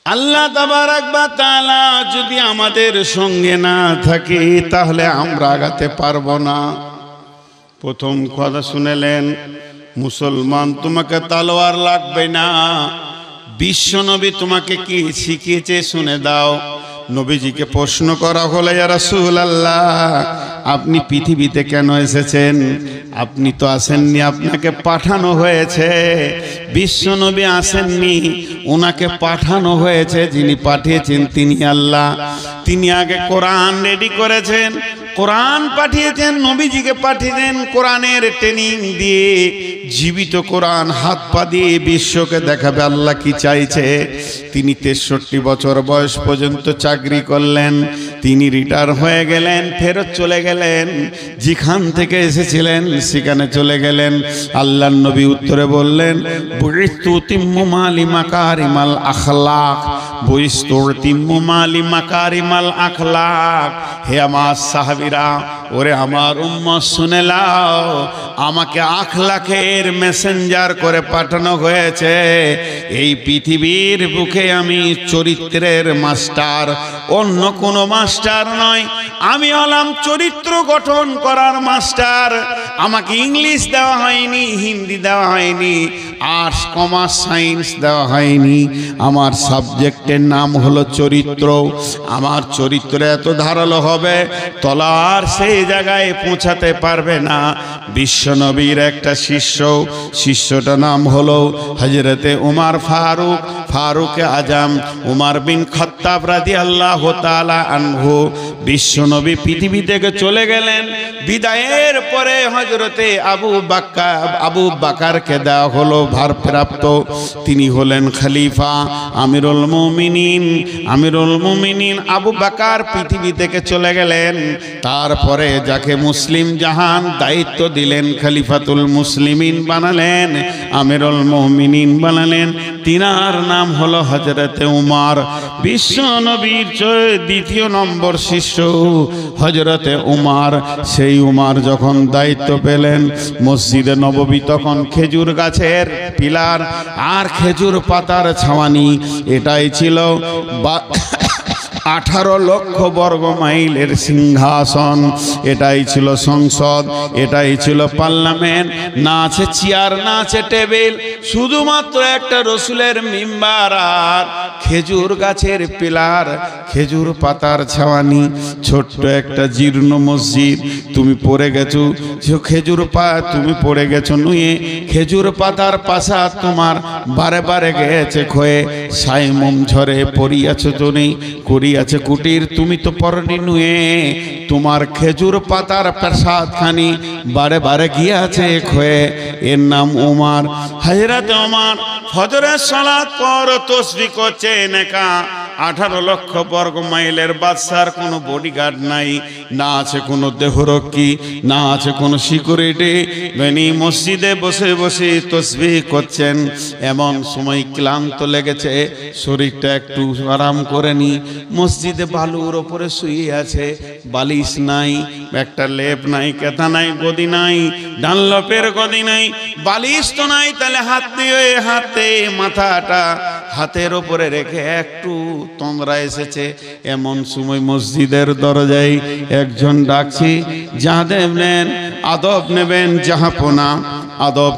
আল্লাহ তাবারক ওয়া তাআলা যদি আমাদের সঙ্গে না থাকে তাহলে আমরা আগাতে পারবো না। প্রথম কথা শুনেলেন, মুসলমান তোমাকে তলোয়ার লাগবে না। বিশ্বনবী তোমাকে কি শিখিয়েছে শুনে দাও। নবীজিকে প্রশ্ন করা হলো, ইয়া রাসূলুল্লাহ, আপনি পৃথিবীতে কেন এসেছেন? আপনি তো আসেননি, আপনাকে পাঠানো হয়েছে। বিশ্বনবী আসেননি, ওনাকে পাঠানো হয়েছে। যিনি পাঠিয়েছেন তিনি আল্লাহ। তিনি আগে কোরআন রেডি করেছেন, কোরআন পাঠিয়েছেন, নবীজিকে পাঠিয়েছেন কোরআনের ট্রেনিং দিয়ে। জীবিত কোরআন হাত পা দিয়ে বিশ্বকে দেখাবে আল্লাহ কি চাইছে। তিনি 63 বছর বয়স পর্যন্ত চাকরি করলেন। তিনি রিটায়ার হয়ে গেলেন, ফেরত চলে গেলেন। যেখান থেকে এসেছিলেন সেখানে চলে গেলেন। আল্লাহর নবী উত্তরে বললেন, বুইস্তু তিম্মু মালি মাকারিমাল আখলাক, বুইস্তু তিম্মু মালি মাকারিমাল আখলাক। হে আমার সাহাবীরা, ওরে আমার উম্মত শুনে নাও, আমাকে আখলাকের মেসেঞ্জার করে পাঠানো হয়েছে। এই পৃথিবীর বুকে আমি চরিত্রের মাস্টার, অন্য কোনো মাস্টার নয়। আমি হলাম চরিত্র গঠন করার মাস্টার। আমাকে ইংলিশ দেওয়া হয়নি, হিন্দি দেওয়া হয়নি, আর্টস কমার্স সায়েন্স দেওয়া হয়নি। আমার সাবজেক্টের নাম হলো চরিত্র। আমার চরিত্র এত ধারালো হবে, তলোয়ার সেই জায়গায় পৌঁছাতে পারবে না। বিশ্বনবীর একটা শিষ্যটার নাম হলো হযরতে উমর ফারুক, ফারুকে আজম, উমর বিন খাত্তাব রাদিয়াল্লাহু তাআলা আনহু। বিশ্বনবী পৃথিবী থেকে চলে গেলেন। বিদায়ের পরে হযরতে আবু বকরকে দেওয়া হলো ভারপ্রাপ্ত। তিনি হলেন খলিফা, আমিরুল মুমিনিন আবু বকর পৃথিবী থেকে চলে গেলেন। তারপরে যাকে মুসলিম জাহান দায়িত্ব দিলেন, খলিফাতুল মুসলিমিন বানালেন, আমিরুল মুমিনিন বানালেন, তিনার নাম হলো হযরতে উমর। বিশ্ব নবীর দ্বিতীয় নম্বর শিষ্য হযরতে উমর। সেই উমর যখন দায়িত্ব পেলেন, মসজিদে নববী তখন খেজুর গাছের পিলার আর খেজুর পাতার ছাওয়ানি। এটাই ছিল 18 লক্ষ বর্গ মাইলের সিংহাসন। এটাই ছিল সংসদ, এটাই ছিল পার্লামেন্ট। না আছে চেয়ার, না আছে টেবিল, শুধুমাত্র একটা রসুলের মিম্বার আর খেজুর গাছের পিলার, খেজুর পাতার ছাওয়ানি। ছোট্ট একটা জীর্ণ মসজিদ। তুমি পড়ে গেছো তুমি পড়ে গেছো নুয়ে। খেজুর পাতার পাশা তোমার বারে বারে গেছে ক্ষয়ে, সাইমম ঝরে পড়িয়াছো তুমি, আছে কুটির তুমি তো পরনি নুয়ে। তোমার খেজুর পাতার প্রসাদ খানি বারে বারে গিয়াছে ক্ষয়ে। এর নাম উমর। হযরত উমর ফজরের সালাত পর তাসবিহ করছেন একা। 18 লক্ষ বর্গ মাইলের বাদশার কোনো বডিগার্ড নাই, না আছে কোনো দেহরক্ষী, না আছে কোনো সিকিউরিটি। বেনি মসজিদে বসে বসে তাসবিহ করছেন। এমন সময় ক্লান্ত লেগেছে, শরীরটা একটু আরাম করে নি। মসজিদে বালুর ওপরে শুয়ে আছে, বালিশ নাই, একটা লেপ নাই, কেতা নাই, গদি নাই, ডানলপের গদি নাই, বালিশ তো নাই। তাহলে হাতে মাথাটা হাতের ওপরে রেখে একটু তন্দ্রা এসেছে। এমন সময় মসজিদের দরজায় একজন ডাকছি, আদব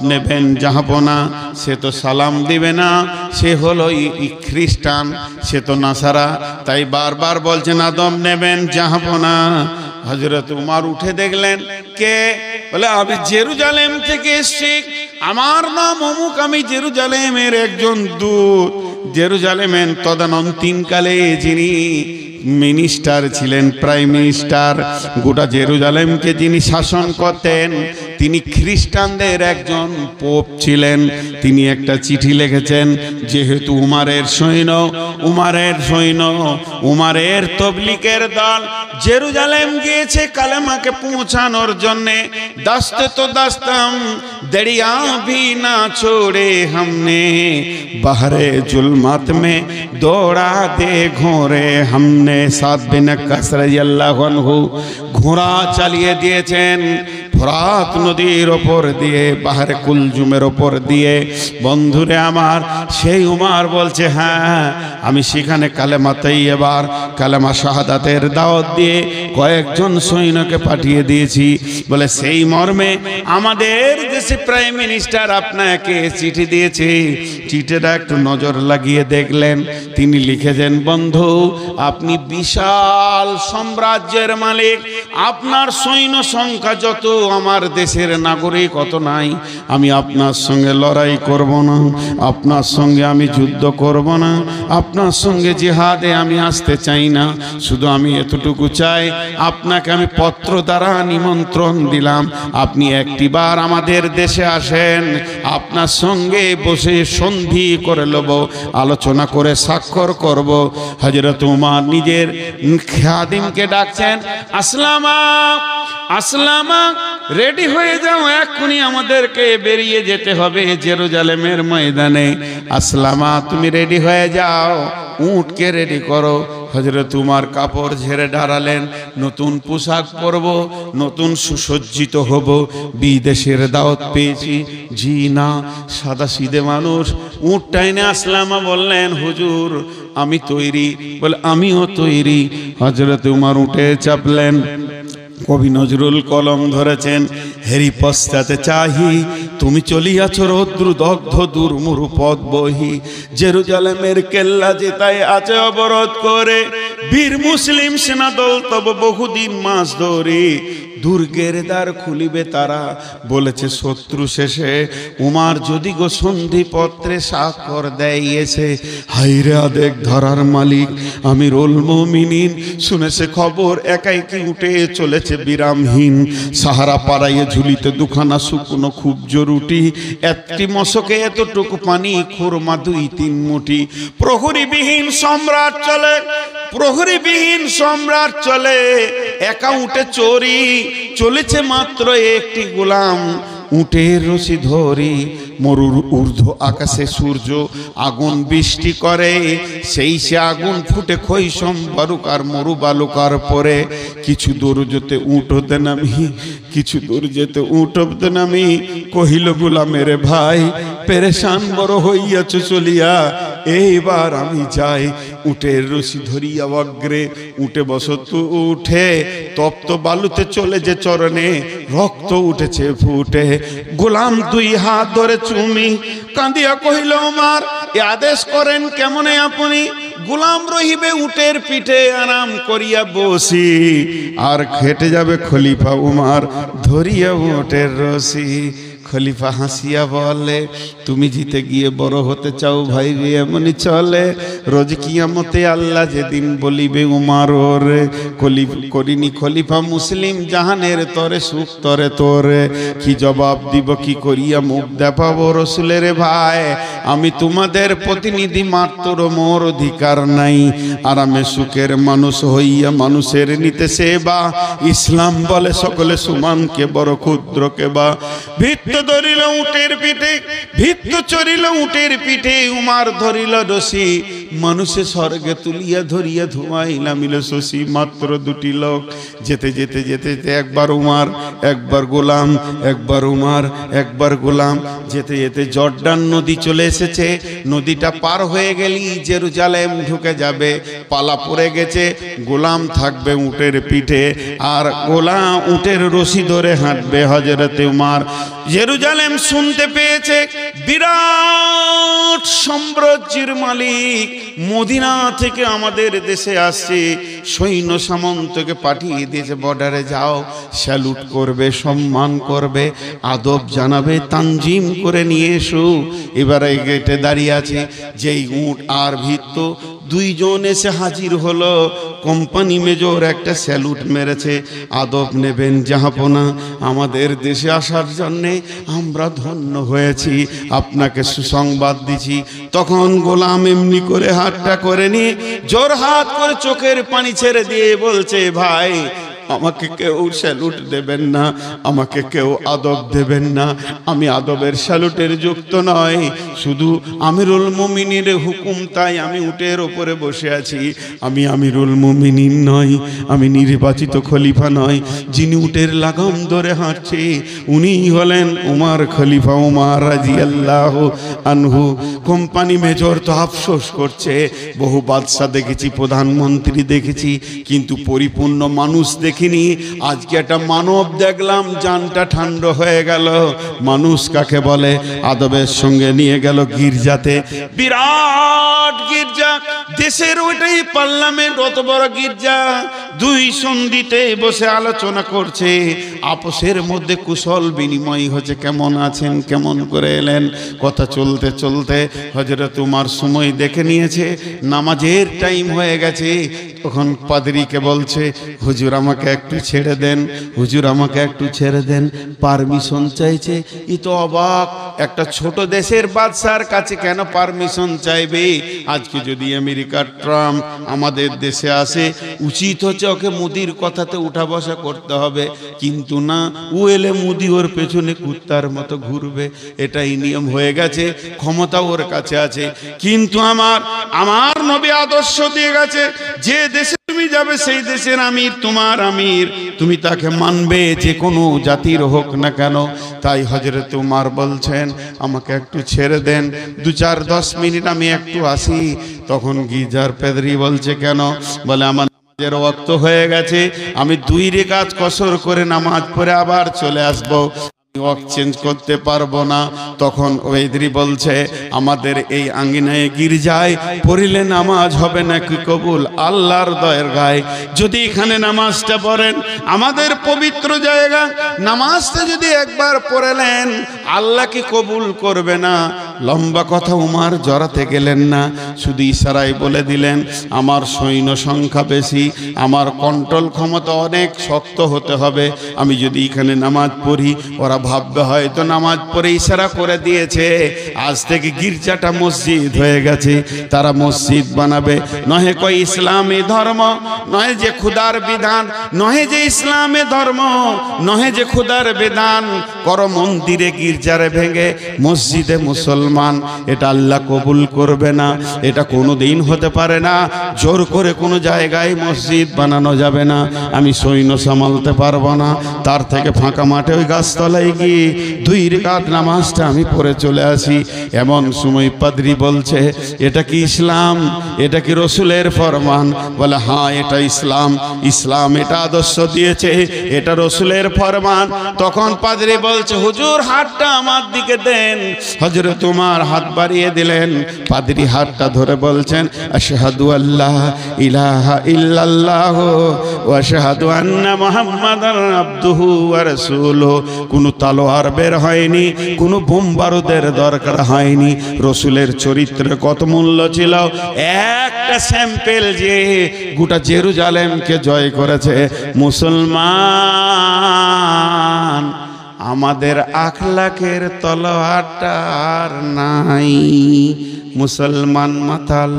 নেবেন জাহাপনা। সে তো সালাম দিবে না, সে হলো খ্রিস্টান, সে তো নাসারা। তাই বারবার বলছেন আদব নেবেন জাহাপনা। হযরত উমর উঠে দেখলেন, কে? বলে আমি জেরুজালেম থেকে এসেছি, আমার নাম অমুক, আমি জেরুজালেমের একজন দূত। জেরুজালেমের তদানীন্তনকালে যিনি মিনিস্টার ছিলেন, প্রাইম মিনিস্টার, গোটা জেরুজালেমকে যিনি শাসন করতেন, তিনি খ্রিস্টানদের একজন পোপ ছিলেন। তিনি একটা চিঠি লিখেছেন, যেহেতু উমরের তবলিগের দল জেরুজালেম গিয়েছে কালেমাকে পৌঁছানোর জন্যে, দাস্তে তো দাস্তাম দরিয়া ভি না ছোড়ে हमने, बहरे जुल्मत में दौड़ा दे घोड़े हमने। साद बिन कसर अल्लाहु अन्हु ঘোড়া চালিয়ে দিয়েছেন। ফোরাত নদীর ওপর দিয়ে, বাহারে কুলজুমের ওপর দিয়ে। বন্ধুরে আমার, সেই উমার বলছে হ্যাঁ আমি সেখানে কালেমা তাইয়্যিবার, কালেমা শাহাদাতের দাওয়াত দিয়ে কয়েকজন সৈন্যকে পাঠিয়ে দিয়েছি। বলে সেই মর্মে আমাদের দেশে প্রাইম মিনিস্টার আপনাকে চিঠি দিয়েছে, চিঠিটা একটু নজর লাগিয়ে দেখলেন। তিনি লিখেছেন, বন্ধু আপনি বিশাল সাম্রাজ্যের মালিক, আপনার সৈন্য সংখ্যা যত আমার দেশের নাগরিক অত নাই, আমি আপনার সঙ্গে লড়াই করব না, আপনার সঙ্গে আমি যুদ্ধ করব না, আপনার সঙ্গে জিহাদে আমি আসতে চাই না। শুধু আমি এতটুকু চাই, আপনাকে আমি পত্র দ্বারা নিমন্ত্রণ দিলাম, আপনি একটিবার আমাদের দেশে আসেন, আপনার সঙ্গে বসে সন্ধি করে নেব, আলোচনা করে স্বাক্ষর করব। হযরত উমর নিজের খাদিমকে ডাকছেন, আসলামা আসলামা রেডি হয়ে যাও, এক্ষুনি আমাদেরকে বেরিয়ে যেতে হবে জেরুজালেমের ময়দানে। আসলামা তুমি রেডি হয়ে যাও, উটকে রেডি করো। হযরত উমর কাপড় ঝেড়ে দাঁড়ালেন, নতুন পোশাক পরব, নতুন সুসজ্জিত হব, বিদেশের দাওয়াত পেয়েছি। জি না, সাদা সিধে মানুষ। উট টাইনে আসলামা বললেন, হুজুর আমি তৈরি। বলে আমিও তৈরি। হযরত উমর উঠে চাপলেন। কবি নজরুল কলম ধরেছেন, হেরি পশ্চাতে চাহি তুমি চলিয়াছ রৌদ্র দগ্ধ দুর্মুরু পথ বহি, জেরুজালেমের কেল্লা যেতায় আছে অবরোধ করে, বীর মুসলিম সেনাদল তব বহুদিন মাস ধরে, দুর্গের দ্বার খুলিবে তারা, বলেছে শত্রু শেষে। উমার যদি গো সন্ধিপত্রে স্বাক্ষর দেইয়েছে, হাইরে আদেক ধরার মালিক আমিরুল মুমিনিন, শুনেছে খবর একাই কি উঠে চলেছে বিরামহীন, সাহারা পাড়াইয়ে ঝুলিতে দুখানা শুকনো খুব জরুটি, একটি মশকে এতটুকু পানি, খুরমা 2-3 মুঠি। প্রহরীবিহীন সম্রাট চলে, প্রহরীবিহীন সম্রাট চলে, একা উঠে চোরি, চলেছে মাত্র একটি গোলাম, উটের রশি ধরি। মরুর ঊর্ধ্ব আকাশে সূর্য আগুন বৃষ্টি করে, সেই সে আগুন ফুটে খৈশম বালুকার মরু বালুকার পরে। কিছু দূর যেতে উট হতে নামি, কিছু দূর যেতে উট হতে নামি, কহিল গোলামের ভাই পেরেশান বড় হইয়াছ চলিয়া, এইবার আমি যাই। উটের রশি ধরিয়া অগ্রে, উঠে বসত উঠে, তপ্ত বালুতে চলে যে চরণে, রক্ত উঠেছে ফুটে। গোলাম 2 হাত ধরে চুমি, কাঁদিয়া কহিল উমর এ আদেশ করেন কেমনে আপনি, গোলাম রহিবে উটের পিঠে আরাম করিয়া বসি, আর খেটে যাবে খলিফা উমর ধরিয়া উটের রশি। খলিফা হাসিয়া বলে, তুমি জিতে গিয়ে বড় হতে চাও ভাই রে, এমনি চলে। রোজ কিয়ামতে আল্লাহ যেদিন বলিবে উমর ওরে, করিনি খলিফা মুসলিম জাহানের তরে, সুখ তরে তোরে, কি জবাব দিব কি করিয়া মুখ দেখাবো রসুলের ভাই, আমি তোমাদের প্রতিনিধি মাত্র, মোর অধিকার নাই। আরামে সুখের মানুষ হইয়া মানুষের নিতে সেবা, ইসলাম বলে সকলে সুমানকে বড় ক্ষুদ্রকে বা। ভিত্ত ধরিল উটের পিঠে, ভিত্ত চড়িল উটের পিঠে, উমার ধরিল রশি, মানুষে স্বর্গে তুলিয়া ধরিয়া ধুমাইলা মিল শশী। মাত্র 2টি লোক, যেতে যেতে যেতে যেতে একবার উমার একবার গোলাম, একবার উমার একবার গোলাম, যেতে যেতে জর্ডান নদী চলে এসেছে। নদীটা পার হয়ে গেলি জেরুজালেম ঢুকে যাবে, পালা পড়ে গেছে, গোলাম থাকবে উটের পিঠে, আর গোলাম উটের রশি ধরে হাঁটবে। হযরতে উমর জেরুজালেম শুনতে পেয়েছে বিরাট সাম্রাজ্যের মালিক মদিনা থেকে আমাদের দেশে আসছে, সৈন্য সামন্তকে পাঠিয়ে দিয়েছে, বর্ডারে যাও, স্যালুট করবে, সম্মান করবে, আদব জানাবে, তানজিম করে নিয়ে এসো। এবারে গেটে দাঁড়িয়ে আছে, যেই উট আর ভিত্ত 2 জন এসে হাজির হলো। কোম্পানি মেজর একটা স্যালুট মেরেছে, আদব নেবেন জাহাপনা, আমাদের দেশে আসার জন্যে আমরা ধন্য হয়েছি, আপনাকে সুসংবাদ দিছি। তখন গোলাম এমনি করে হাতটা করে নিয়ে জোর হাত করে চোখের পানি ছেড়ে দিয়ে বলছে, ভাই আমাকে কেউ স্যালুট দেবেন না, আমাকে কেউ আদব দেবেন না, আমি আদবের স্যালুটের যুক্ত নয়, শুধু আমিরুল মুমিনের হুকুম, তাই আমি উটের ওপরে বসে আছি। আমি আমিরুল মুমিনিন নয়, আমি নির্বাচিত খলিফা নয়। যিনি উটের লাগাম ধরে হাঁটছে উনিই হলেন উমার, খলিফা উমার রাদিয়াল্লাহু আনহু। কোম্পানি মেজর তো আফসোস করছে, বহু বাদশা দেখেছি, প্রধানমন্ত্রী দেখেছি, কিন্তু পরিপূর্ণ মানুষ দেখিনি। আজকে একটা মানব দেখলাম, জানটা ঠান্ডা হয়ে গেল। মানুষ কাকে বলে? আদবের সঙ্গে নিয়ে গেল গির্জাতে, বিরাট গির্জা, দেশের ওইটাই পার্লামেন্ট, অত বড় গির্জা। দুই সন্ধিতে বসে আলোচনা করছে, আপোষের মধ্যে কুশল বিনিময় হচ্ছে, কেমন আছেন, কেমন করে এলেন। কথা চলতে চলতে হযরত উমর সময় দেখে নিয়েছে, নামাজের টাইম হয়ে গেছে। তখন পাদ্রীকে বলছে, হুজুর আমাকে একটু ছেড়ে দেন, হুজুর আমাকে একটু ছেড়ে দেন, পারমিশন চাইছে। ই তো অবাক, একটা ছোট দেশের বাদশার কাছে কেন পারমিশন চাইবে? আজকে যদি আমেরিকার ট্রাম্প আমাদের দেশে আসে, উচিত হচ্ছে ওকে মোদির কথাতে উঠা বসা করতে হবে, কিন্তু না, ও এলে মোদি ওর পেছনে কুত্তার মতো ঘুরবে। এটাই নিয়ম হয়ে গেছে, ক্ষমতা ওর কাছে আছে। কিন্তু আমার নবী আদর্শ দিয়ে গেছে, যে দেশে তুমি যাবে সেই দেশের আমির তোমার আমির, তুমি তাকে মানবে, যে কোনো জাতির হোক না কেন। তাই হযরত উমর বলছেন, আমাকে একটু ছেড়ে দেন, 2-4-10 মিনিট আমি একটু আসি। তখন গির্জার পাদ্রী বলছে, কেন? বলে, আমার নামাজের ওয়াক্ত হয়ে গেছে, আমি 2 রাকাত কসর করে নামাজ পড়ে আবার চলে আসবো, ওয়াক্ত চেঞ্জ করতে পারবো না। তখন ওয়েদরি বলছে, আমাদের এই আঙ্গিনায় গির্জায় পড়িলে নামাজ হবে নাকি কবুল? আল্লাহর দয়ের গায়ে যদি এখানে নামাজটা পড়েন, আমাদের পবিত্র জায়গা, নামাজটা যদি একবার পড়লেন আল্লাহ কি কবুল করবে না? লম্বা কথা উমর জড়াতে গেলেন না, শুধু ইশারায় বলে দিলেন, আমার সৈন্য সংখ্যা বেশি, আমার কন্ট্রোল ক্ষমতা অনেক শক্ত হতে হবে। আমি যদি এখানে নামাজ পড়ি, ওরা ভাববে হয়তো নামাজ পড়ে ইশারা করে দিয়েছে, আজ থেকে গির্জাটা মসজিদ হয়ে গেছে, তারা মসজিদ বানাবে। নহে কই ইসলামী ধর্ম, নহে যে খুদার বিধান, নহে যে ইসলামী ধর্ম, নহে যে খুদার বিধান, কর মন্দিরে গির্জারে ভেঙে মসজিদে মুসলমান। এটা আল্লাহ কবুল করবে না, এটা কোনোদিন হতে পারে না। জোর করে কোনো জায়গায় মসজিদ বানানো যাবে না, আমি সৈন্য সামালতে পারবো না। তার থেকে ফাঁকা মাঠে ওই গাছতলায় গিয়ে 2 রাকাত নামাজটা আমি পড়ে চলে আসি। এমন সময় পাদ্রী বলছে, এটা কি ইসলাম? এটা কি রসুলের ফরমান? বলে, হ্যাঁ এটা ইসলাম, ইসলাম এটা আদর্শ দিয়েছে, এটা রসুলের ফরমান। তখন পাদ্রী বলছে, হুজুর হাতটা আমার দিকে দেন। হযরত উমর হাত বাড়িয়ে দিলেন, পাদ্রী হাতটা ধরে বলছেন, আশহাদু আল্লাহ ইলাহা ইল্লাল্লাহ ওয়া আশহাদু আন্না মুহাম্মাদার আবদুহু ওয়া রাসূলুহু। কোনো তলোয়ার বের হয়নি, কোনো বোম বারুদের দরকার হয়নি। রসুলের চরিত্রে কত মূল্য ছিল, একটা স্যাম্পেল যে গোটা জেরুজালেমকে জয় করেছে। মুসলমান, আমাদের আখলাকের তলোয়ারটা আর নাই। মুসলমান মাতাল,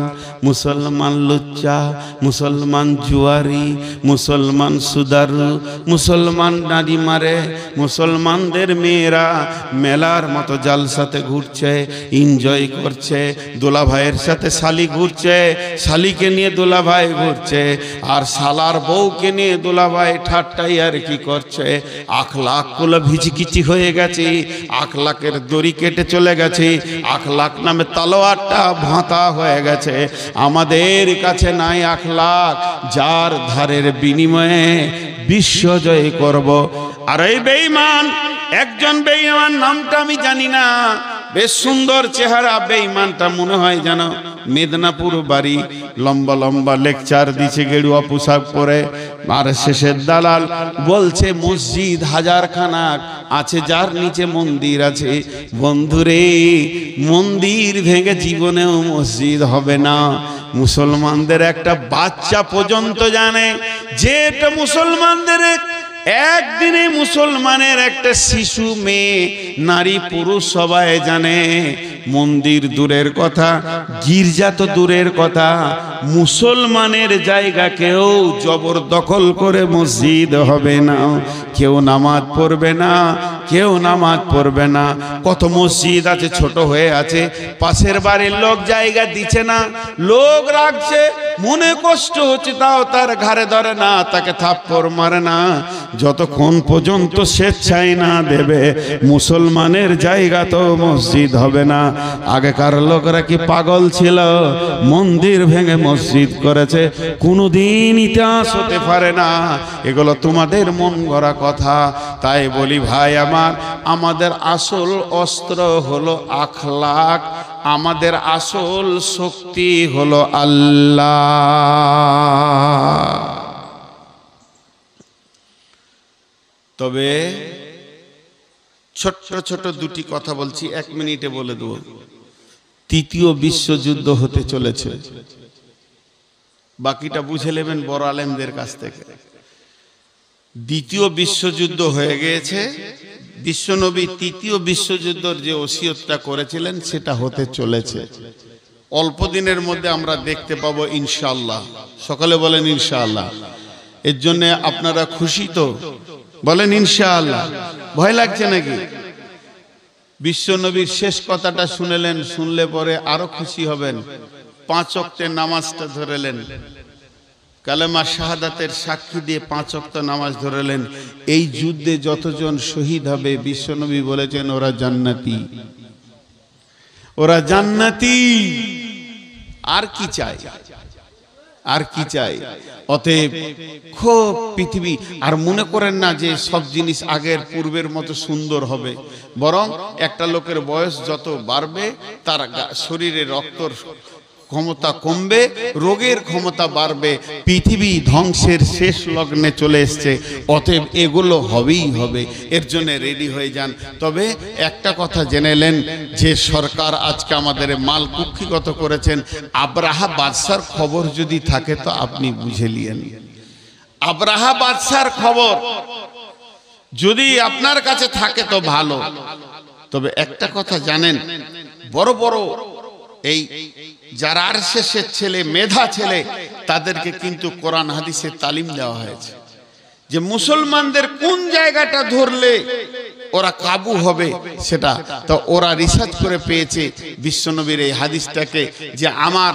মুসলমান লুচ্চা, মুসলমান জুয়ারি, মুসলমান সুদারু, মুসলমান নারী মারে, মুসলমানদের মেয়েরা মেলার মতো জালসাতে ঘুরছে, এনজয় করছে, দোলা ভাইয়ের সাথে শালি ঘুরছে, শালিকে নিয়ে দোলা ভাই ঘুরছে, আর শালার বউকে নিয়ে দোলা ভাই ঠাট্টাই আর কি করছে। আখলাকগুলো ভিজিকিচি হয়ে গেছে, আখলাকের দড়ি কেটে চলে গেছে, আখলাক নামে তালোয়ার ভাতা হয়ে গেছে। আমাদের কাছে নাই আখলাক, যার ধারের বিনিময়ে বিশ্ব জয় করব। আর এই বেঈমান, একজন বেঈমান, নামটা আমি জানি না, বেশ সুন্দর চেহারা বেঈমানটা, মনে হয় যেন মেদিনীপুর বাড়ি, লম্বা লম্বা লেকচার দিছে গেরুয়া পোশাক পরে। আর শেষের দালাল বলছে মসজিদ 1000 খানা আছে, যার নিচে মন্দির আছে। বন্ধুরে, মন্দির ভেঙে জীবনেও মসজিদ হবে না। মুসলমানদের একটা বাচ্চা পর্যন্ত জানে যে এটা মুসলমানদের, একদিনে মুসলমানের একটা শিশু, মেয়ে, নারী, পুরুষ সবাই জানে মন্দির দূরের কথা, গির্জা তো দূরের কথা, মুসলমানের জায়গাকেও জবরদখল করে মসজিদ হবে না, কেউ নামাজ পড়বে না, কেউ নামাজ পড়বে না। কত মসজিদ আছে ছোট হয়ে আছে, পাশের বাড়ির লোক জায়গা দিচ্ছে না, লোক রাখছে, মনে কষ্ট হচ্ছে তাও তার ঘাড়ে ধরে না, তাকে থাপ্পড় মারে না, যতক্ষণ পর্যন্ত স্বেচ্ছায় না দেবে মুসলমানের জায়গা তো মসজিদ হবে না। আগেকার লোকরা কি পাগল ছিল? মন্দির ভেঙে মসজিদ করেছে, কোনোদিন ইতিহাস হতে পারে না। এগুলো তোমাদের মন গড়া কথা। তাই বলি ভাই আমার, আমাদের আসল অস্ত্র হলো আখলাক, আমাদের আসল শক্তি হলো আল্লাহ। তবে ছোট্ট ছোট দুটি কথা বলছি, 1 মিনিটে বলে দেব। তৃতীয় বিশ্বযুদ্ধ হতে চলেছে, বাকিটা বুঝে নেবেন বড় আলেমদের কাছ থেকে। দ্বিতীয় বিশ্বযুদ্ধ হয়ে গিয়েছে, বিশ্বনবী তৃতীয় বিশ্বযুদ্ধের যে ওসিয়তটা করেছিলেন সেটা হতে চলেছে। অল্প দিনের মধ্যে আমরা দেখতে পাবো ইনশাআল্লাহ। সকালে বলেন ইনশাআল্লাহ। এর জন্য আপনারা খুশি তো? বলেন ইনশাআল্লাহ। ভয় লাগছে নাকি? বিশ্বনবীর শেষ কথাটা শুনলেন, শুনলে পরে আরো খুশি হবেন। 5 ওয়াক্তের নামাজটা ধরেলেন, কালেমা শাহাদাতের সাক্ষী দিয়ে 5 ওয়াক্ত নামাজ ধরেলেন। এই যুদ্ধে যতজন শহীদ হবে বিশ্বনবী বলেছেন ওরা জান্নাতি, ওরা জান্নাতি। আর কি চাই? আর কি চাই? অতএব খুব পৃথিবী আর মনে করেন না যে সব জিনিস আগের পূর্বের মতো সুন্দর হবে, বরং একটা লোকের বয়স যত বাড়বে তার শরীরে রক্তর ক্ষমতা কমবে, রোগের ক্ষমতা বাড়বে, পৃথিবী ধ্বংসের শেষ লগ্নে চলে এসছে। অতএব এগুলো হবেই হবে, এর জন্য রেডি হয়ে যান। তবে একটা কথা জেনেলেন যে সরকার আজকে আমাদের মাল কুক্ষিগত করেছেন। আব্রাহা বাদশার খবর যদি থাকে তো আপনি বুঝে নিয়েন, আব্রাহা বাদশার খবর যদি আপনার কাছে থাকে তো ভালো। তবে একটা কথা জানেন, বড় বড় এই যারা আরশেশের ছেলে, মেধা ছেলে, তাদেরকে কিন্তু কোরআন হাদিসের তালিম দেওয়া হয়েছে যে মুসলমানদের কোন জায়গাটা ধরলে ওরা কাবু হবে সেটা। তো ওরা রিসার্চ করে পেয়েছে বিশ্বনবীর এই হাদিসটাকে, যে আমার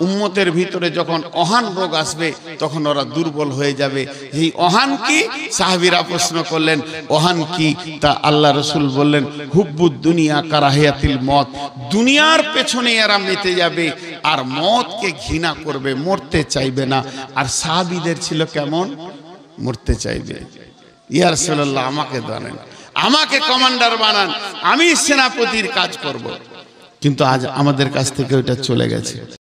উম্মতের ভিতরে যখন অহান রোগ আসবে তখন ওরা দুর্বল হয়ে যাবে। এই অহান কি? সাহাবীরা প্রশ্ন করলেন অহান কি? তা আল্লাহ রসুল বললেন হুব্বুদ দুনিয়া কারাহিয়াতিল মত, দুনিয়ার পেছনে এরা মেতে যাবে আর মতকে ঘৃণা করবে, মরতে চাইবে না। আর সাহাবীদের ছিল কেমন? মরতে চাইবে। ইয়া রাসূলুল্লাহ আমাকে জানেন, আমাকে কমান্ডার বানান, আমি সেনাপতির কাজ করব। কিন্তু আজ আমাদের কাছ থেকে ওইটা চলে গেছে।